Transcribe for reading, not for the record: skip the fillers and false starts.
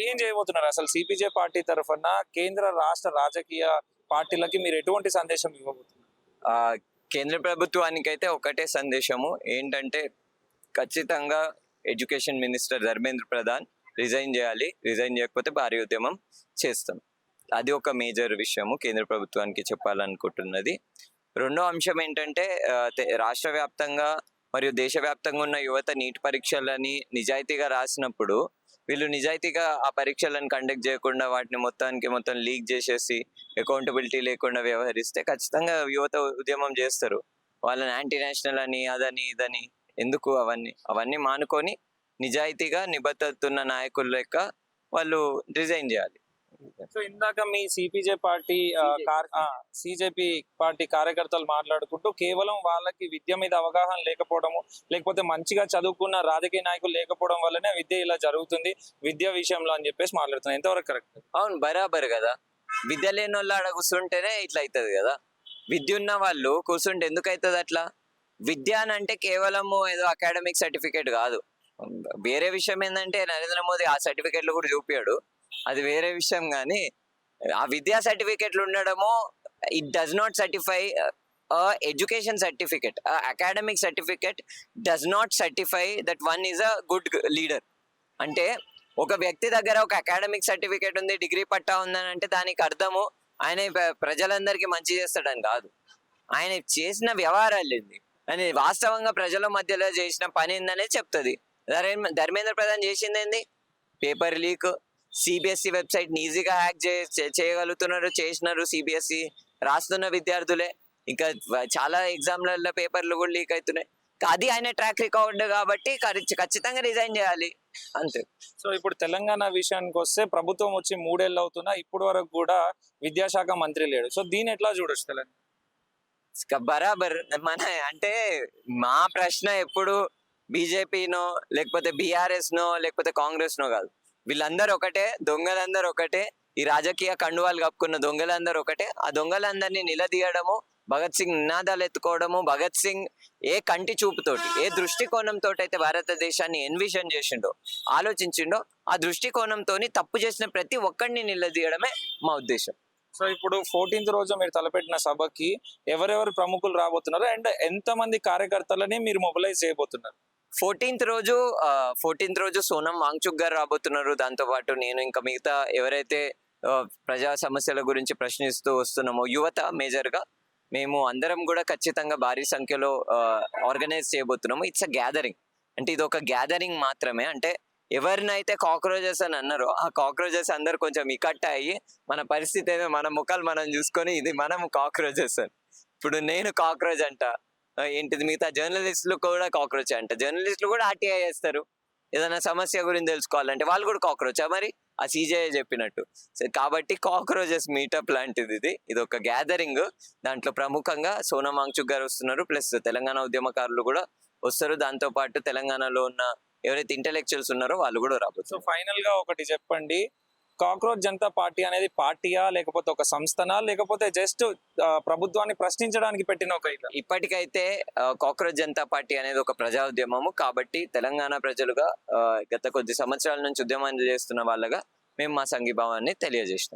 ఏం చేయబోతున్నారు అసలు సిపిజే పార్టీ తరఫున కేంద్ర రాష్ట్ర రాజకీయ పార్టీలకి మీరు ఎటువంటి సందేశం ఇవ్వబోతున్నారు? ఆ కేంద్ర ప్రభుత్వానికైతే ఒకటే సందేశము ఏంటంటే ఖచ్చితంగా education minister Dharmendra Pradhan resign చేయాలి. రిజైన్ చేయకపోతే భారీ ఉద్యమం చేస్తాం. అది ఒక మేజర్ విషయము కేంద్ర ప్రభుత్వానికి చెప్పాలనుకుంటున్నది. రెండో అంశం ఏంటంటే రాష్ట్ర వ్యాప్తంగా మరియు దేశవ్యాప్తంగా ఉన్న యువత నీట్ పరీక్షలని నిజాయితీగా రాసినప్పుడు వీళ్ళు నిజాయితీగా ఆ పరీక్షలను కండక్ట్ చేయకుండా వాటిని మొత్తం లీక్ చేసేసి అకౌంటబిలిటీ లేకుండా వ్యవహరిస్తే ఖచ్చితంగా యువత ఉద్యమం చేస్తారు. వాళ్ళని యాంటీ నేషనల్ అని అదని ఇదని ఎందుకు అవన్నీ మానుకొని నిజాయితీగా నిబద్ధతున్న నాయకుల లెక్క వాళ్ళు రిజైన్ చేయాలి. సో ఇందాక మీ సిపిజే పార్టీ సిజేపీ పార్టీ కార్యకర్తలు మాట్లాడుకుంటూ కేవలం వాళ్ళకి విద్య మీద అవగాహన లేకపోవడము, లేకపోతే మంచిగా చదువుకున్న రాజకీయ నాయకులు లేకపోవడం వల్లనే విద్య ఇలా జరుగుతుంది విద్య విషయంలో అని చెప్పేసి మాట్లాడుతున్నారు. ఎంతవరకు కరెక్ట్? అవును, బరాబర్ కదా. విద్య లేని వాళ్ళు ఆడ కూర్చుంటేనే ఇట్లా అవుతుంది కదా. విద్య ఉన్న వాళ్ళు కూర్చుంటే ఎందుకు అవుతుంది అట్లా? విద్య అని అంటే కేవలము ఏదో అకాడమిక్ సర్టిఫికేట్ కాదు. వేరే విషయం ఏంటంటే నరేంద్ర మోదీ ఆ సర్టిఫికేట్లు కూడా చూపాడు, అది వేరే విషయం. కానీ ఆ విద్యా సర్టిఫికెట్లు ఉండడము it does not certify education certificate. Academic certificate does not certify that one is a good leader. అంటే ఒక వ్యక్తి దగ్గర ఒక అకాడమిక్ సర్టిఫికేట్ ఉంది, డిగ్రీ పట్టా ఉందని అంటే దానికి అర్థము ఆయన ప్రజలందరికీ మంచి చేస్తాడని కాదు. ఆయన చేసిన వ్యవహారాలు ఏంది అని వాస్తవంగా ప్రజల మధ్యలో చేసిన పని ఏందనేది చెప్తుంది. ధర్మేంద్ర ప్రధాన్ చేసింది ఏంది? పేపర్ లీక్, సిబిఎస్ఈ వెబ్సైట్ ఈజీగా హ్యాక్ చేయగలుగుతున్నారు, చేసినారు. సిబిఎస్ఈ రాస్తున్న విద్యార్థులే. ఇంకా చాలా ఎగ్జామ్లలో పేపర్లు కూడా లీక్ అవుతున్నాయి. అది ఆయన ట్రాక్ రికార్డ్ కాబట్టి ఖచ్చితంగా రిజైన్ చేయాలి, అంతే. సో ఇప్పుడు తెలంగాణ విషయానికి వస్తే ప్రభుత్వం వచ్చి 3 ఏళ్ళు అవుతున్నా ఇప్పటి వరకు కూడా విద్యాశాఖ మంత్రి లేడు. సో దీన్ని ఎట్లా చూడొచ్చు తెలంగాణ? బరాబర్ అంటే మా ప్రశ్న ఎప్పుడు బీజేపీనో లేకపోతే బీఆర్ఎస్ నో లేకపోతే కాంగ్రెస్ నో కాదు. వీళ్ళందరూ ఒకటే, దొంగలందరూ ఒకటే, ఈ రాజకీయ కండువాలు కప్పుకున్న దొంగలందరూ ఒకటే. ఆ దొంగలందరినీ నిలదీయడము, భగత్ సింగ్ నినాదాలు ఎత్తుకోవడము, భగత్ సింగ్ ఏ కంటి చూపుతోటి, ఏ దృష్టికోణంతో అయితే భారతదేశాన్ని ఎన్విజన్ చేసిండో, ఆలోచించిండో, ఆ దృష్టికోణంతో తప్పు చేసిన ప్రతి ఒక్కడిని నిలదీయడమే మా ఉద్దేశం. సో ఇప్పుడు 14th రోజు మీరు తలపెట్టిన సభకి ఎవరెవరు ప్రముఖులు రాబోతున్నారు అండ్ ఎంతమంది కార్యకర్తలని మీరు మొబిలైజ్ చేయబోతున్నారు? 14th రోజు సోనం వాంగ్చుక్ గారు రాబోతున్నారు. దాంతోపాటు నేను ఇంకా మిగతా ఎవరైతే ప్రజా సమస్యల గురించి ప్రశ్నిస్తూ వస్తున్నామో యువత మేజర్గా మేము అందరం కూడా ఖచ్చితంగా భారీ సంఖ్యలో ఆర్గనైజ్ చేయబోతున్నాము. It's a gathering. అంటే ఇది ఒక గ్యాదరింగ్ మాత్రమే. అంటే ఎవరినైతే కాక్రోచెస్ అని అన్నారో ఆ కాక్రోచెస్ అందరు కొంచెం ఇకట్ట అయ్యి మన పరిస్థితి ఏదో మన ముఖాలు మనం చూసుకొని ఇది మనం కాక్రోచెస్ అని. ఇప్పుడు నేను కాక్రోచ్ అంట, ఏంటిది మిగతా జర్నలిస్టులు కూడా కాక్రోచ్ అంట. జర్నలిస్టులు కూడా ఆర్టీఐ చేస్తారు. ఏదైనా సమస్య గురించి తెలుసుకోవాలంటే వాళ్ళు కూడా కాక్రోచా మరి? ఆ సీజేఐ చెప్పినట్టు. కాబట్టి కాక్రోచెస్ మీటప్ లాంటిది ఇది ఒక గ్యాదరింగ్. దాంట్లో ప్రముఖంగా సోనం వాంగ్చుక్ గారు వస్తున్నారు, ప్లస్ తెలంగాణ ఉద్యమకారులు కూడా వస్తారు. దాంతోపాటు తెలంగాణలో ఉన్న ఎవరైతే ఇంటెలెక్చువల్స్ ఉన్నారో వాళ్ళు కూడా రాబోతున్నారు. సో ఫైనల్ గా ఒకటి చెప్పండి, కాక్రోచ్ జనతా పార్టీ అనేది పార్టీయా, లేకపోతే ఒక సంస్థనా, లేకపోతే జస్ట్ ప్రభుత్వాన్ని ప్రశ్నించడానికి పెట్టిన ఒక ఇలా? ఇప్పటికైతే కాక్రోచ్ జనతా పార్టీ అనేది ఒక ప్రజా ఉద్యమము కాబట్టి తెలంగాణ ప్రజలుగా గత కొద్ది సంవత్సరాల నుంచి ఉద్యమాన్ని చేస్తున్న వాళ్ళగా మేము మా సంఘీభావాన్ని తెలియజేసినాం.